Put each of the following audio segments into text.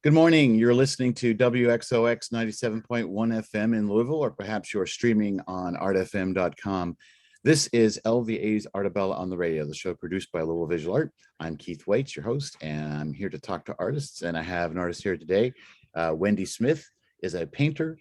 Good morning. You're listening to WXOX 97.1 FM in Louisville, or perhaps you're streaming on artfm.com. This is LVA's Artebella on the Radio, the show produced by Louisville Visual Art. I'm Keith Waits, your host, and I'm here to talk to artists. And I have an artist here today. Wendi Smith is a painter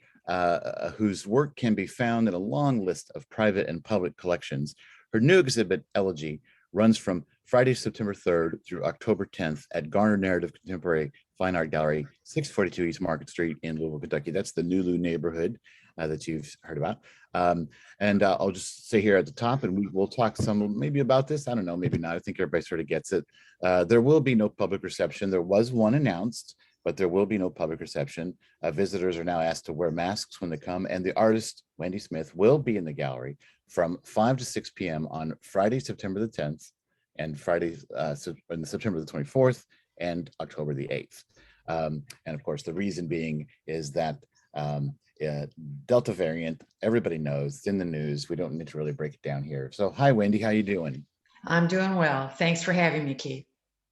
whose work can be found in a long list of private and public collections. Her new exhibit, Elegy, runs from Friday, September 3rd through October 10th at Garner Narrative Contemporary Fine Art Gallery, 642 East Market Street in Louisville, Kentucky. That's the Nulu neighborhood that you've heard about. I'll just say here at the top, and we'll talk some maybe about this. I don't know, maybe not. I think everybody sort of gets it. There will be no public reception. There was one announced, but there will be no public reception. Visitors are now asked to wear masks when they come, and the artist, Wendi Smith, will be in the gallery from 5 to 6 p.m. on Friday, September the 10th, and Friday, September the 24th, and October the 8th. And of course, the reason being is that Delta variant, everybody knows, it's in the news. We don't need to really break it down here. So hi, Wendi, how you doing? I'm doing well. Thanks for having me, Keith.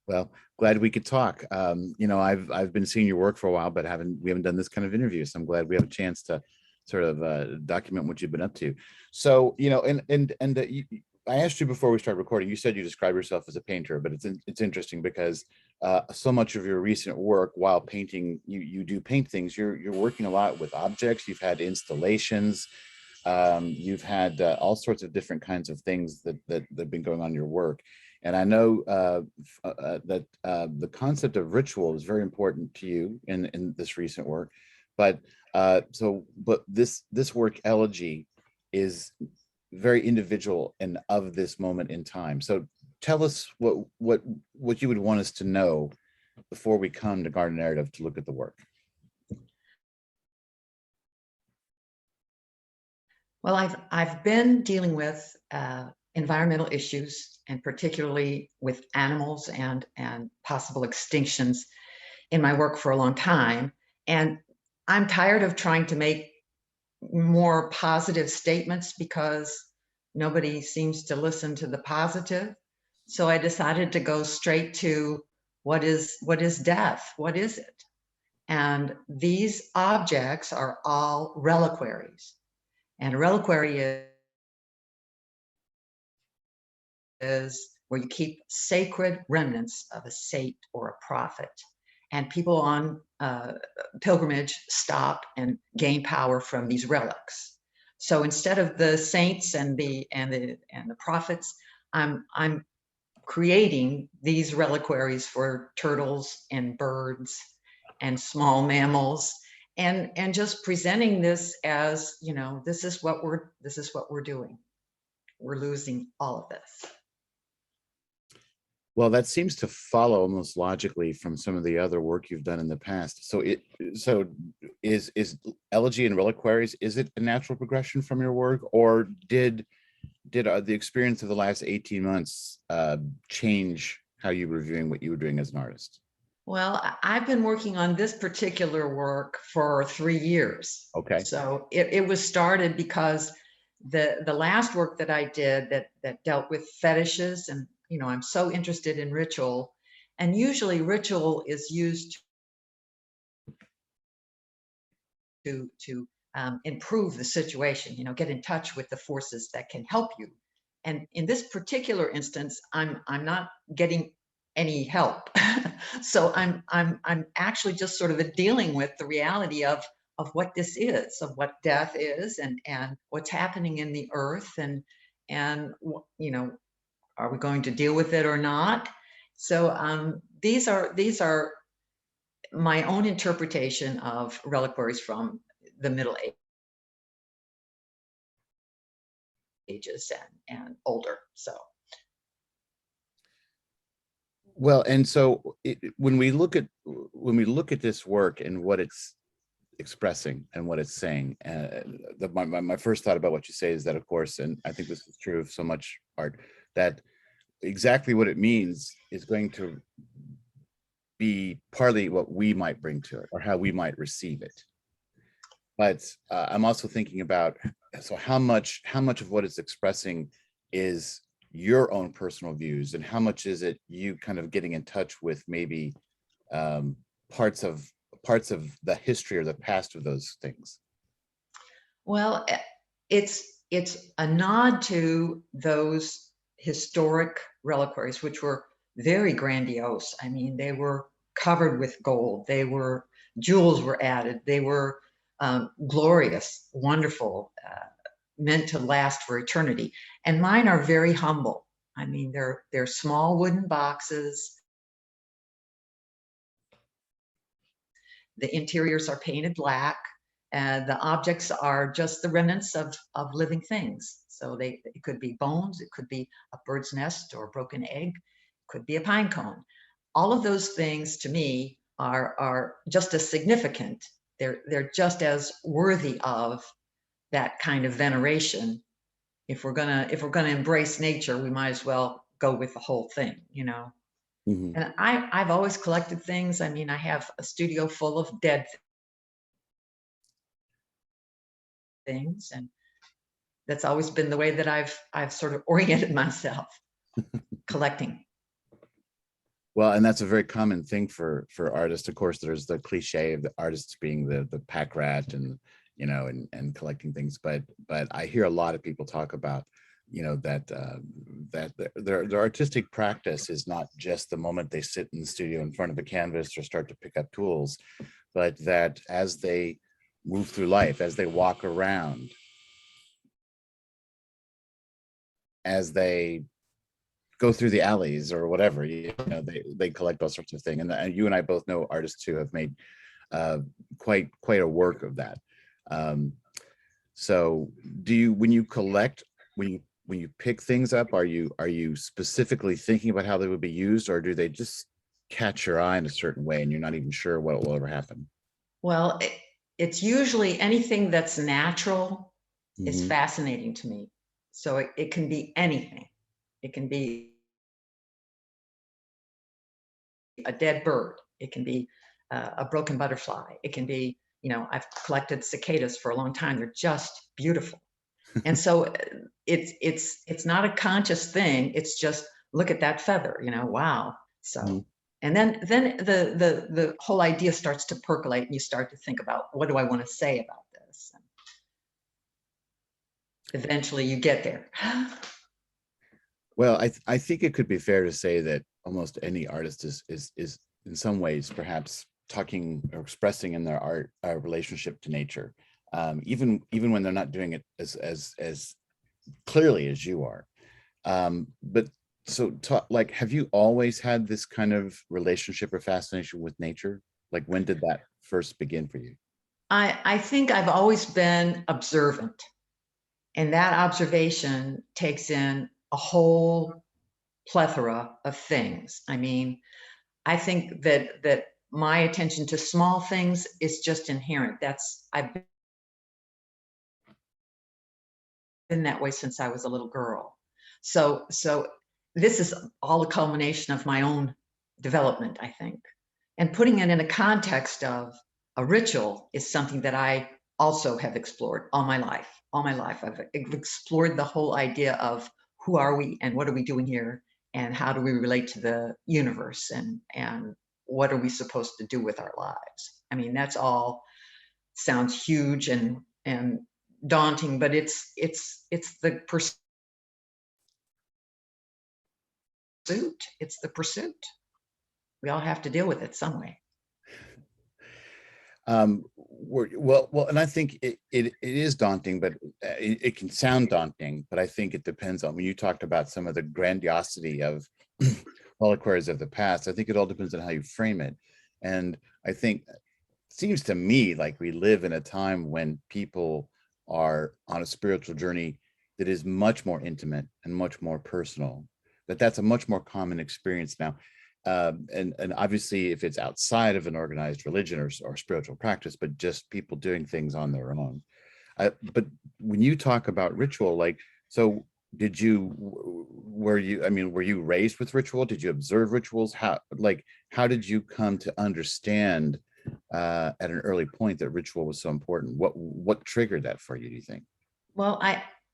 Well, glad we could talk. I've been seeing your work for a while, but we haven't done this kind of interview. So I'm glad we have a chance to sort of document what you've been up to. So, I asked you before we started recording, you said you describe yourself as a painter, but it's interesting because so much of your recent work while painting, you do paint things, you're working a lot with objects, you've had installations, you've had all sorts of different kinds of things that have been going on in your work. And I know that the concept of ritual is very important to you in this recent work, but this work, Elegy, is very individual and of this moment in time. So tell us what you would want us to know before we come to Garden Narrative to look at the work. Well, I've been dealing with environmental issues, and particularly with animals and possible extinctions in my work for a long time. And I'm tired of trying to make more positive statements because nobody seems to listen to the positive. So I decided to go straight to what is death? What is it? And these objects are all reliquaries. And a reliquary is where you keep sacred remnants of a saint or a prophet. And people on pilgrimage stop and gain power from these relics. So instead of the saints and the prophets, I'm creating these reliquaries for turtles and birds and small mammals, and just presenting this as, this is what we're doing. We're losing all of this. Well, that seems to follow almost logically from some of the other work you've done in the past. So is Elegy and reliquaries, is it a natural progression from your work, or did the experience of the last 18 months change how you were viewing what you were doing as an artist? Well, I've been working on this particular work for 3 years. Okay. So it was started because the last work that I did that dealt with fetishes, and I'm so interested in ritual, and usually ritual is used to improve the situation, get in touch with the forces that can help you. And in this particular instance, I'm not getting any help. So I'm actually just sort of dealing with the reality of what this is, of what death is, and what's happening in the earth, and are we going to deal with it or not? So these are my own interpretation of reliquaries from the Middle Ages and older. So. Well, and so when we look at this work and what it's expressing and what it's saying, my first thought about what you say is that, of course, and I think this is true of so much art, that exactly what it means is going to be partly what we might bring to it or how we might receive it. But I'm also thinking about, so how much of what it's expressing is your own personal views, and how much is it you kind of getting in touch with maybe parts of parts of the history or the past of those things? Well, it's a nod to those historic reliquaries, which were very grandiose. I mean, they were covered with gold. They were jewels were added. They were glorious, wonderful, meant to last for eternity. And mine are very humble. I mean, they're small wooden boxes. The interiors are painted black. The objects are just the remnants of living things. So it could be bones, it could be a bird's nest or a broken egg, it could be a pine cone. All of those things to me are just as significant. They're just as worthy of that kind of veneration. If we're gonna embrace nature, we might as well go with the whole thing, you know. Mhm. And I've always collected things. I mean, I have a studio full of dead things, and that's always been the way that I've sort of oriented myself collecting. Well, and that's a very common thing for artists. Of course, there's the cliche of the artists being the pack rat and and collecting things. But I hear a lot of people talk about that that their artistic practice is not just the moment they sit in the studio in front of a canvas or start to pick up tools, but that as they move through life, as they walk around, as they go through the alleys or whatever, they collect all sorts of things. And you and I both know artists who have made quite a work of that. So do you, when you collect, when you pick things up, are you specifically thinking about how they would be used, or do they just catch your eye in a certain way and you're not even sure what will ever happen? Well, it's usually anything that's natural is Mhm. fascinating to me. So it can be anything. It can be a dead bird. It can be a broken butterfly. It can be, I've collected cicadas for a long time. They're just beautiful. And so it's not a conscious thing. It's just look at that feather, wow. So Mhm. and then the whole idea starts to percolate, and you start to think about, what do I want to say about this? And eventually you get there. Well, I think it could be fair to say that almost any artist is in some ways perhaps talking or expressing in their art a relationship to nature, even when they're not doing it as clearly as you are. But so, like, have you always had this kind of relationship or fascination with nature? Like, when did that first begin for you? I think I've always been observant, and that observation takes in a whole plethora of things. I mean, I think that my attention to small things is just inherent. I've been that way since I was a little girl. So this is all a culmination of my own development, I think. And putting it in a context of a ritual is something that I also have explored all my life. All my life, I've explored the whole idea of who are we and what are we doing here, and how do we relate to the universe, and what are we supposed to do with our lives. I mean, that's all sounds huge and daunting, but it's the pursuit. It's the pursuit. We all have to deal with it some way. Well, and I think it is daunting, but it can sound daunting, but I think it depends on, when you talked about some of the grandiosity of reliquaries of the past, I think it all depends on how you frame it. And I think it seems to me like we live in a time when people are on a spiritual journey that is much more intimate and much more personal, that's a much more common experience now. And obviously, if it's outside of an organized religion or spiritual practice, but just people doing things on their own. But when you talk about ritual, like, so were you, I mean, were you raised with ritual? Did you observe rituals? How did you come to understand at an early point that ritual was so important? What triggered that for you, do you think? Well,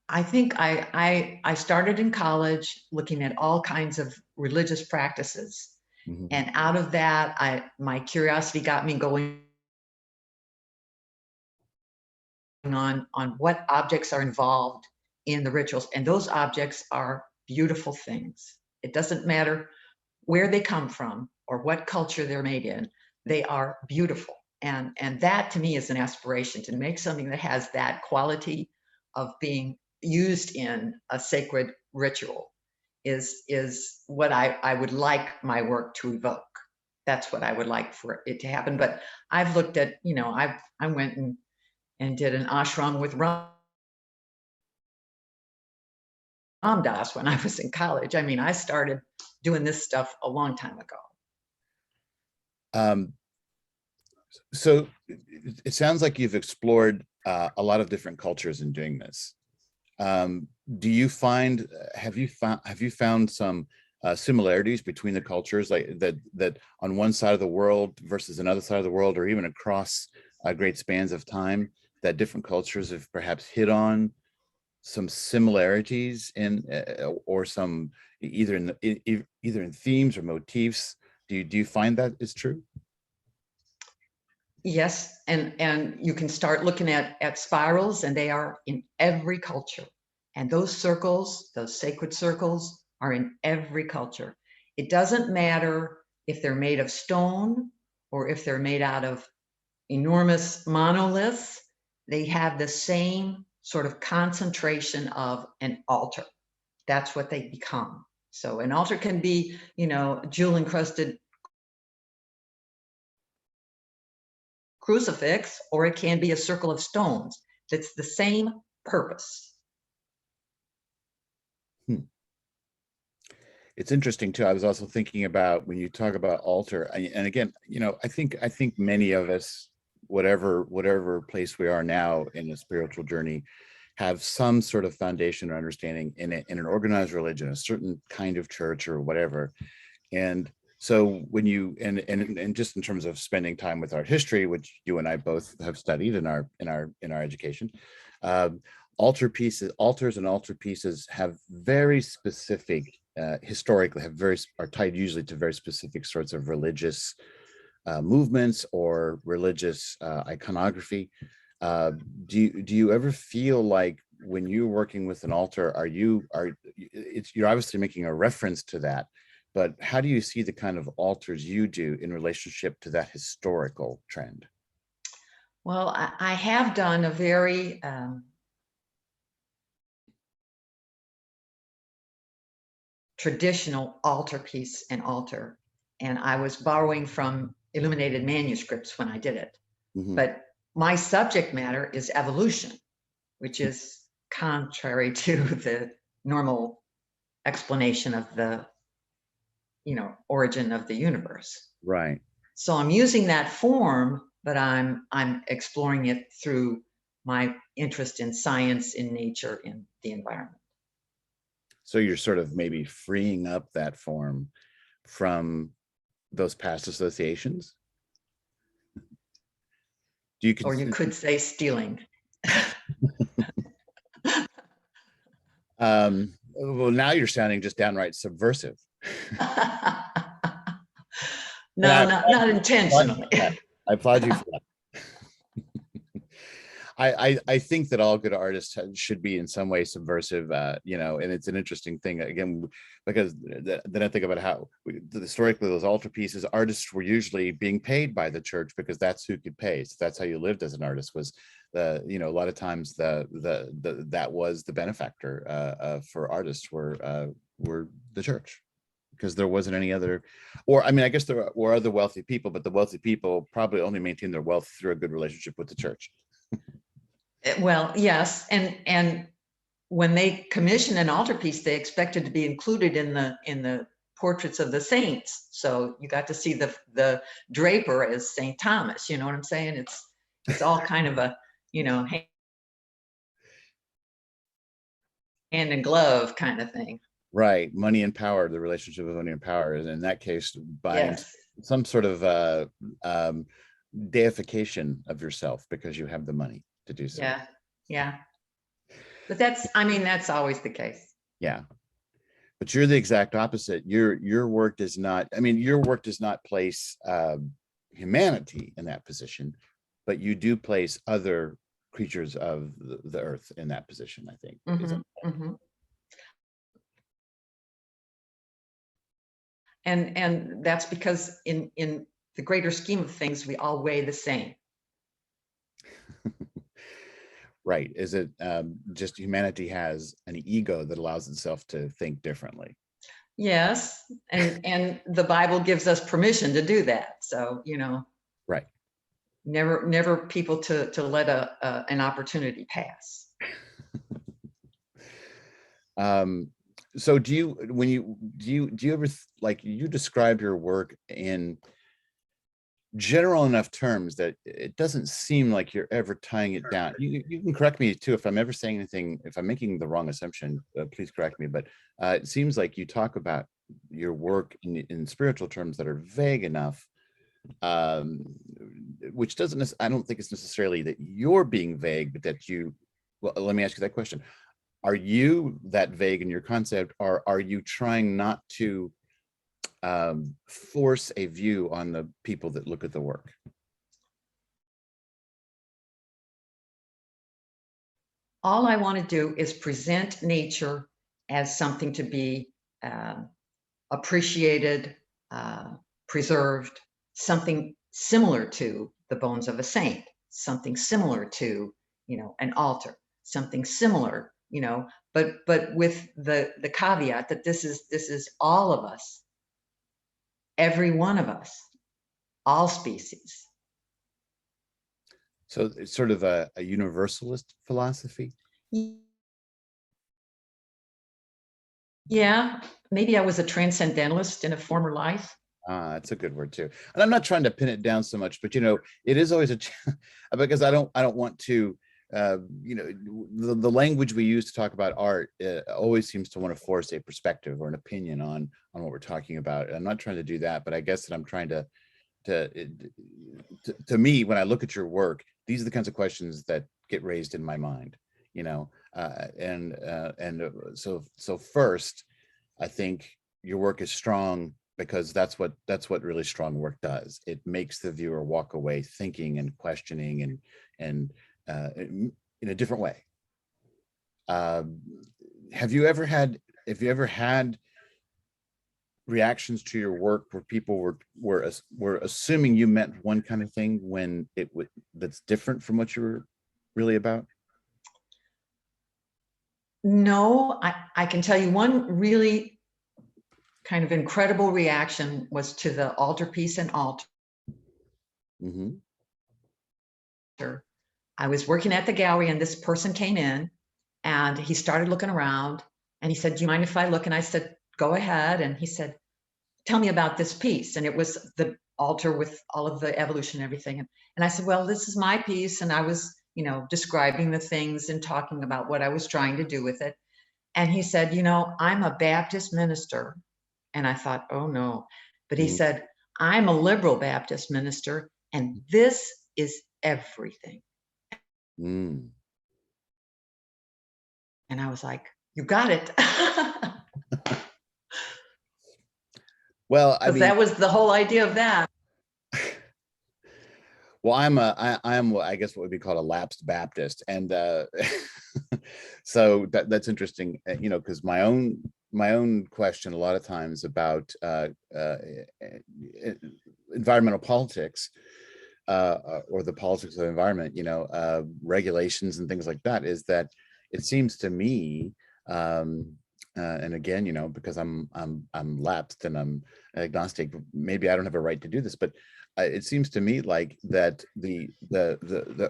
I think I started in college looking at all kinds of religious practices, Mhm. and out of that, my curiosity got me going on what objects are involved in the rituals, and those objects are beautiful things. It doesn't matter where they come from or what culture they're made in, they are beautiful. And that to me is an aspiration, to make something that has that quality of being used in a sacred ritual is what I would like my work to evoke. That's what I would like for it to happen. But I've looked at, I went and did an ashram with Ram Dass when I was in college. I mean, I started doing this stuff a long time ago. So it sounds like you've explored a lot of different cultures in doing this. Do you find, have you found some similarities between the cultures, like that on one side of the world versus another side of the world, or even across great spans of time, that different cultures have perhaps hit on some similarities in or some either in themes or motifs? Do you find that is true? Yes, and you can start looking at spirals, and they are in every culture. And those circles, those sacred circles, are in every culture. It doesn't matter if they're made of stone or if they're made out of enormous monoliths. They have the same sort of concentration of an altar. That's what they become. So an altar can be, jewel encrusted crucifix, or it can be a circle of stones. That's the same purpose. It's interesting too. I was also thinking about when you talk about altar, and again, I think many of us, whatever place we are now in a spiritual journey, have some sort of foundation or understanding in an organized religion, a certain kind of church or whatever. And so when you and just in terms of spending time with art history, which you and I both have studied in our education, altars and altar pieces have very specific, historically are tied usually to very specific sorts of religious movements or religious iconography. Do you ever feel like when you're working with an altar, you're obviously making a reference to that, but how do you see the kind of altars you do in relationship to that historical trend? Well, I have done a very traditional altarpiece and altar, and I was borrowing from illuminated manuscripts when I did it. Mm-hmm. But my subject matter is evolution, which is contrary to the normal explanation of the origin of the universe. Right. So I'm using that form, but I'm exploring it through my interest in science, in nature, in the environment. So you're sort of maybe freeing up that form from those past associations? Or you could say stealing. Well, now you're sounding just downright subversive. No, not intentionally. I applaud you for that. I think that all good artists should be in some way subversive, and it's an interesting thing again, because then I think about how historically those altarpieces, artists were usually being paid by the church because that's who could pay. So that's how you lived as an artist, was a lot of times that was the benefactor for artists were the church, because there wasn't any other, or I mean, I guess there were other wealthy people, but the wealthy people probably only maintained their wealth through a good relationship with the church. Well, yes, and when they commissioned an altarpiece, they expected to be included in the portraits of the saints. So you got to see the draper as Saint Thomas. You know what I'm saying? It's all kind of a hand and glove kind of thing. Right, money and power, the relationship of money and power, and in that case, buying some sort of deification of yourself because you have the money to do so. Yeah. But that's always the case. Yeah. But you're the exact opposite. Your work does not, your work does not place humanity in that position, but you do place other creatures of the earth in that position, I think. And that's because in the greater scheme of things, we all weigh the same. Right. Is it just humanity has an ego that allows itself to think differently? Yes, and the Bible gives us permission to do that. So, you know, right. Never people to let an opportunity pass. So do you ever like, you describe your work in general enough terms that it doesn't seem like you're ever tying it down? You can correct me too if I'm ever saying anything, if I'm making the wrong assumption, please correct me, but it seems like you talk about your work in spiritual terms that are vague enough, which doesn't, I don't think it's necessarily that you're being vague, but that you, well, let me ask you that question. Are you that vague in your concept, or are you trying not to force a view on the people that look at the work? All I want to do is present nature as something to be appreciated, preserved, something similar to the bones of a saint, something similar to, you know, an altar, something similar, you know, but with the caveat that this is all of us, every one of us, all species. So it's sort of a universalist philosophy. Yeah, maybe I was a transcendentalist in a former life. That's a good word too. And I'm not trying to pin it down so much, but you know, it is always a because I don't want to you know, the language we use to talk about art always seems to want to force a perspective or an opinion on what we're talking about. And I'm not trying to do that, but I guess that I'm trying to me, when I look at your work, these are the kinds of questions that get raised in my mind, you know. So first, I think your work is strong because that's what really strong work does. It makes the viewer walk away thinking and questioning and in a different way. Have you ever had reactions to your work where people were assuming you meant one kind of thing when it would, that's different from what you were really about? No, I can tell you one really kind of incredible reaction was to the altarpiece and altar. I was working at the gallery and this person came in and he started looking around and he said, "Do you mind if I look?" And I said, "Go ahead." And he said, "Tell me about this piece." And it was the altar with all of the evolution and everything. And I said, "Well, this is my piece." And I was, you know, describing the things and talking about what I was trying to do with it. And he said, "You know, I'm a Baptist minister." And I thought, oh no. But he said, "I'm a liberal Baptist minister, and this is everything." And I was like, "You got it." Well, I mean, that was the whole idea of that. Well, I'm I guess what would be called a lapsed Baptist, and so that's interesting, you know, because my own question a lot of times about environmental politics or the politics of the environment, you know, regulations and things like that, is that it seems to me, and again, you know, because I'm lapsed and I'm agnostic, maybe I don't have a right to do this, but it seems to me like that the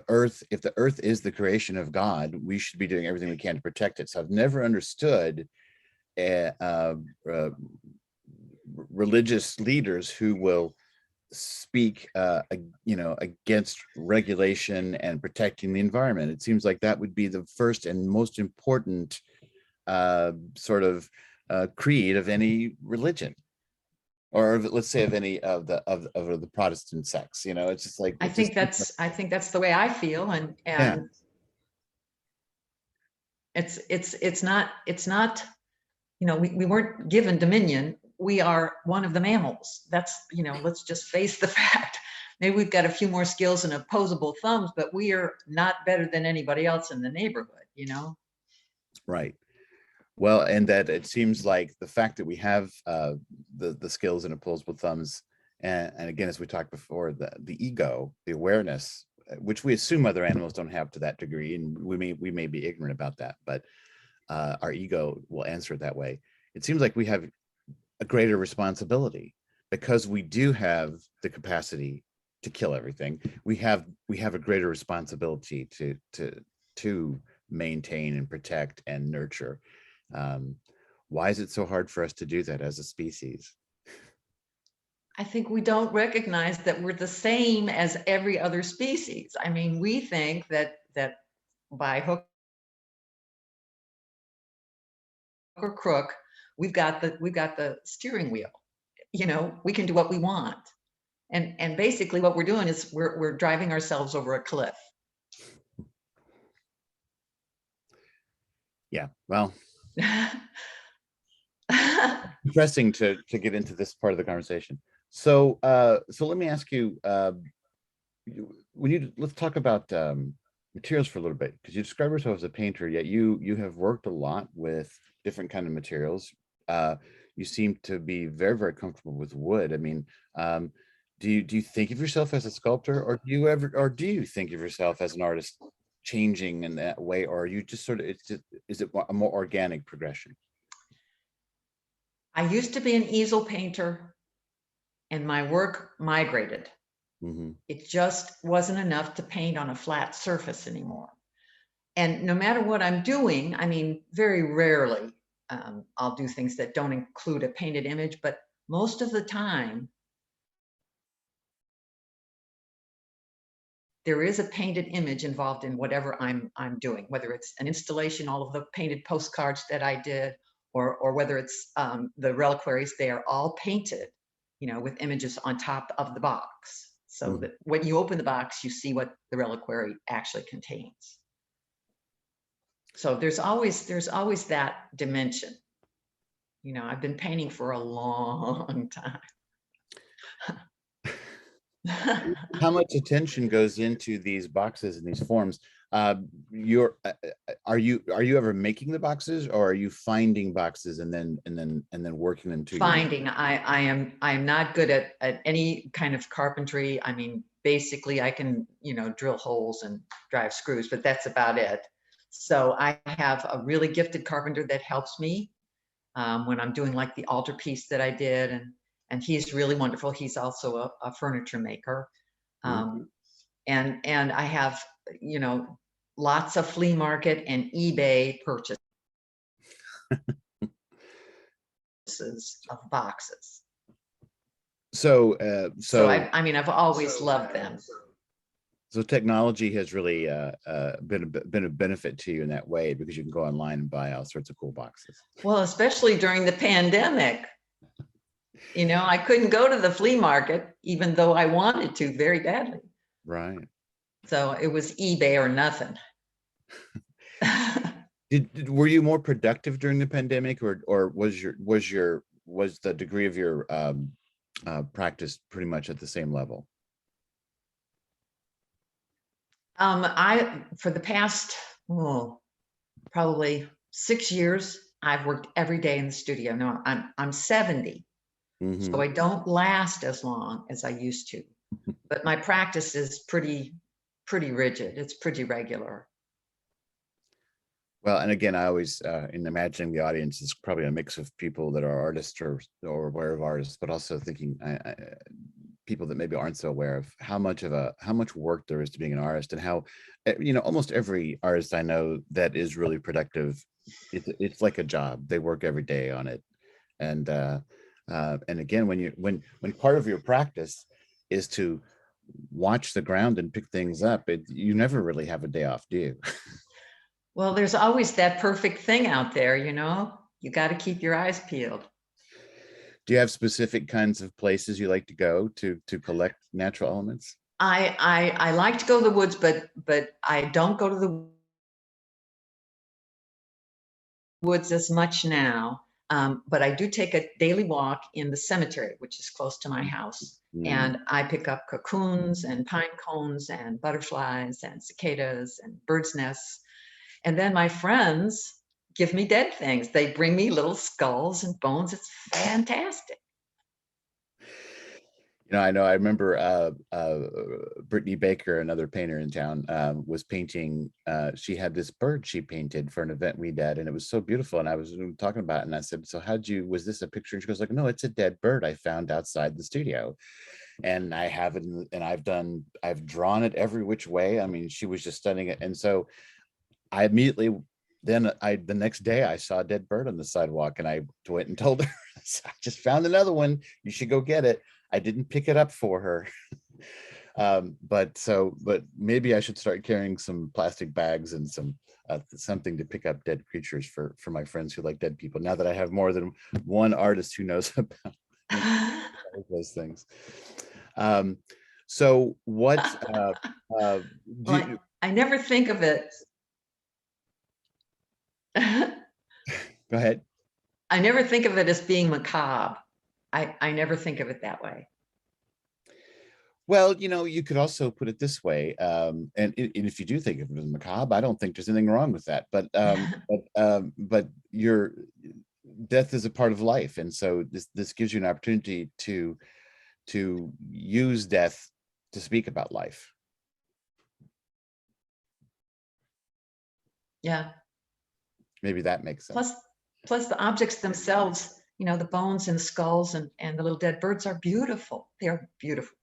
earth, if the earth is the creation of God, we should be doing everything we can to protect it. So I've never understood religious leaders who will speak you know, against regulation and protecting the environment. It seems like that would be the first and most important sort of creed of any religion, or let's say of any of the Protestant sects. You know, it's just like, I think that's the way I feel, and yeah. it's not, you know, we weren't given dominion. We are one of the mammals. That's, you know, let's just face the fact. maybe we've got a few more skills and opposable thumbs, but we are not better than anybody else in the neighborhood, you know? Right. Well, and that it seems like the fact that we have the skills and opposable thumbs, and again, as we talked before, the ego, the awareness, which we assume other animals don't have to that degree, and we may be ignorant about that, but our ego will answer it that way. It seems like we have a greater responsibility because we do have the capacity to kill everything. We have a greater responsibility to maintain and protect and nurture. Why is it so hard for us to do that as a species? I think we don't recognize that we're the same as every other species. I mean, we think that by hook or crook, we've got the steering wheel. You know, we can do what we want. And basically what we're doing is we're driving ourselves over a cliff. Yeah, well, interesting to get into this part of the conversation. So let me ask you, let's talk about materials for a little bit, because you describe yourself as a painter, yet you have worked a lot with different kind of materials. You seem to be very, very comfortable with wood. I mean, do you think of yourself as a sculptor, or do you think of yourself as an artist changing in that way, or are you just sort of, is it a more organic progression? I used to be an easel painter and my work migrated. Mm-hmm. It just wasn't enough to paint on a flat surface anymore. And no matter what I'm doing, I mean, very rarely I'll do things that don't include a painted image, but most of the time there is a painted image involved in whatever I'm doing, whether it's an installation, all of the painted postcards that I did, or whether it's the reliquaries. They are all painted, you know, with images on top of the box, so that when you open the box, you see what the reliquary actually contains. So there's always that dimension. You know, I've been painting for a long time. How much attention goes into these boxes and these forms? Are you ever making the boxes, or are you finding boxes and then working them to Finding. I am not good at any kind of carpentry. I mean, basically I can, you know, drill holes and drive screws, but that's about it. So I have a really gifted carpenter that helps me when I'm doing like the altarpiece that I did, and he's really wonderful. He's also a furniture maker. And I have, you know, lots of flea market and eBay purchases of boxes. So I mean, I've always loved them. So technology has really been a benefit to you in that way, because you can go online and buy all sorts of cool boxes. Well, especially during the pandemic. You know, I couldn't go to the flea market, even though I wanted to very badly. Right. So it was eBay or nothing. Were you more productive during the pandemic, or was the degree of your practice pretty much at the same level? For the past probably 6 years, I've worked every day in the studio. Now I'm 70, so I don't last as long as I used to, but my practice is pretty rigid. It's pretty regular. Well, and again, I always, in imagining the audience, is probably a mix of people that are artists or aware of artists, but also thinking people that maybe aren't so aware of how much work there is to being an artist, and how, you know, almost every artist I know that is really productive, it's like a job. They work every day on it, and again, when part of your practice is to watch the ground and pick things up, you never really have a day off, do you? Well, there's always that perfect thing out there, you know. You got to keep your eyes peeled. Do you have specific kinds of places you like to go to collect natural elements? I like to go to the woods, but I don't go to the woods as much now. But I do take a daily walk in the cemetery, which is close to my house. And I pick up cocoons and pine cones and butterflies and cicadas and birds' nests. And then my friends give me dead things. They bring me little skulls and bones. It's fantastic. I know. I remember Brittany Baker, another painter in town, was painting. She had this bird she painted for an event we did, and it was so beautiful. And I was talking about it, and I said, "So was this a picture?" And she goes, "Like, no, it's a dead bird I found outside the studio." And I have it, and I've drawn it every which way. I mean, she was just studying it, and so I immediately. Then the next day I saw a dead bird on the sidewalk, and I went and told her, "I just found another one. You should go get it." I didn't pick it up for her. But maybe I should start carrying some plastic bags and something to pick up dead creatures for my friends who like dead people, now that I have more than one artist who knows about those things. So what Well, I never think of it. Go ahead. I never think of it as being macabre. I never think of it that way. Well, you could also put it this way, and if you do think of it as macabre, I don't think there's anything wrong with that. But your death is a part of life, and so this gives you an opportunity to use death to speak about life. Yeah. Maybe that makes sense. Plus the objects themselves, the bones and the skulls and the little dead birds are beautiful. They are beautiful.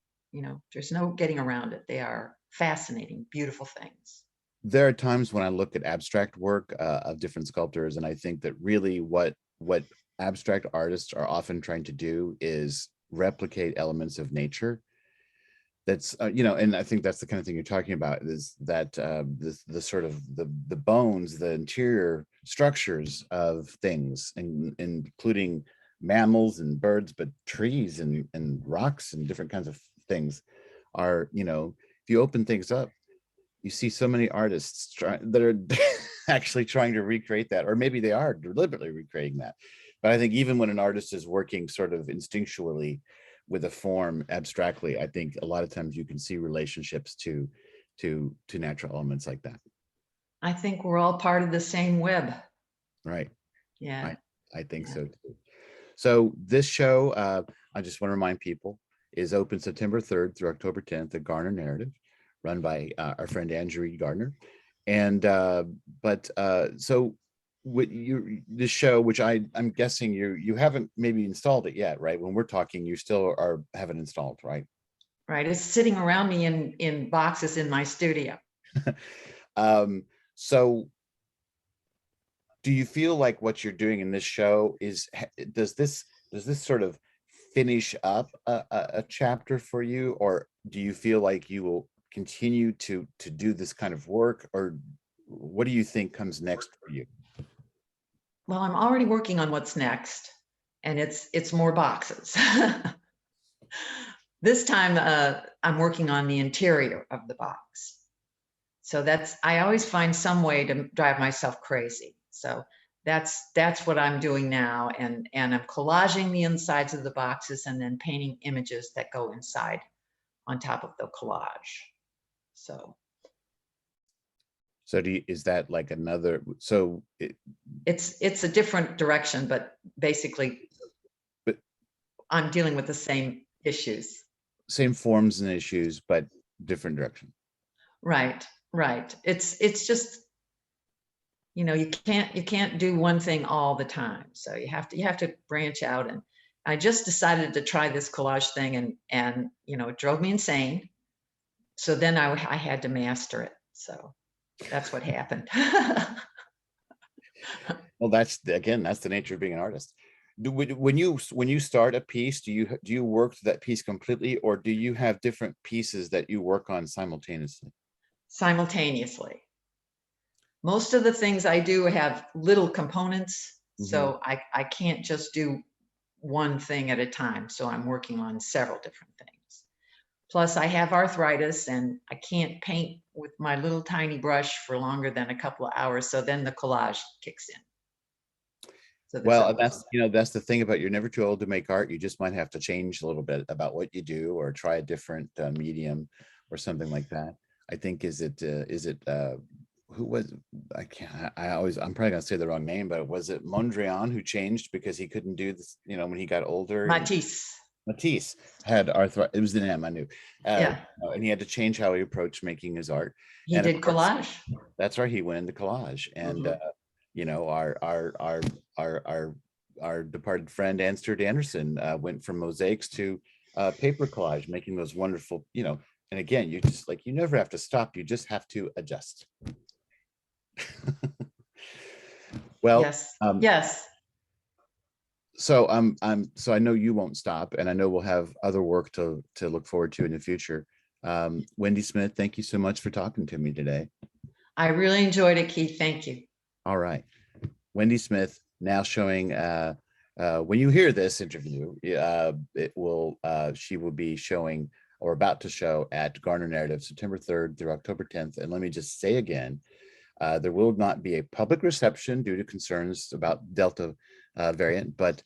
There's no getting around it. They are fascinating, beautiful things. There are times when I look at abstract work of different sculptors, and I think that really what abstract artists are often trying to do is replicate elements of nature. That's and I think that's the kind of thing you're talking about, is that the sort of the bones, the interior structures of things, including mammals and birds, but trees and rocks and different kinds of things are, if you open things up, you see so many artists that are actually trying to recreate that, or maybe they are deliberately recreating that. But I think even when an artist is working sort of instinctually with a form abstractly, I think a lot of times you can see relationships to natural elements like that. I think we're all part of the same web. Right. Yeah. I think so too. So this show, I just want to remind people, is open September 3rd through October 10th at Garner Narrative, run by our friend Andrew Reed Gardner. And so with this show, which I'm guessing you haven't maybe installed it yet, right? When we're talking, you still haven't installed, right? Right. It's sitting around me in boxes in my studio. So do you feel like what you're doing in this show does this sort of finish up a chapter for you, or do you feel like you will continue to do this kind of work, or what do you think comes next for you? Well, I'm already working on what's next, and it's more boxes. This time I'm working on the interior of the box. So I always find some way to drive myself crazy. So that's what I'm doing now, and I'm collaging the insides of the boxes and then painting images that go inside on top of the collage. So is that like another, so it's a different direction, but basically I'm dealing with the same issues, same forms and issues, but different direction. Right. It's just, you can't do one thing all the time. So you have to branch out. And I just decided to try this collage thing, and it drove me insane. So then I had to master it. So that's what happened. Well, that's the nature of being an artist. When you start a piece, do you work that piece completely, or do you have different pieces that you work on simultaneously? Simultaneously. Most of the things I do have little components, so I can't just do one thing at a time. So I'm working on several different things. Plus I have arthritis and I can't paint with my little tiny brush for longer than a couple of hours. So then the collage kicks in. So this Well, and helps. that's the thing about, you're never too old to make art. You just might have to change a little bit about what you do, or try a different medium or something like that. I think, who was, I can't, I'm probably gonna say the wrong name, but was it Mondrian who changed because he couldn't do this, when he got older? Matisse. Matisse had arthritis. It was an M, I knew. Yeah. And he had to change how he approached making his art. He And of did course, collage. that's right, he went into collage. And Mhm. our departed friend Ansterd Anderson went from mosaics to paper collage, making those wonderful, and again, you never have to stop, you just have to adjust. Well, Yes. Yes. so so I know you won't stop, and I know we'll have other work to look forward to in the future. Wendi Smith, thank you so much for talking to me today. I really enjoyed it, Keith. Thank you. All right. Wendi Smith now showing, when you hear this interview, she will be showing, or about to show, at Garner Narrative September 3rd through October 10th. And let me just say again, there will not be a public reception due to concerns about Delta variant, but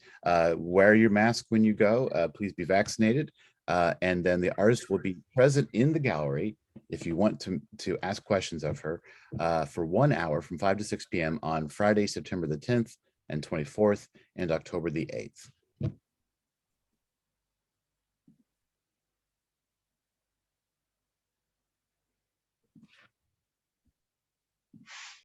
wear your mask when you go. Please be vaccinated. And then the artist will be present in the gallery if you want to ask questions of her for 1 hour from 5 to 6 p.m. on Friday, September the 10th and 24th, and October the 8th.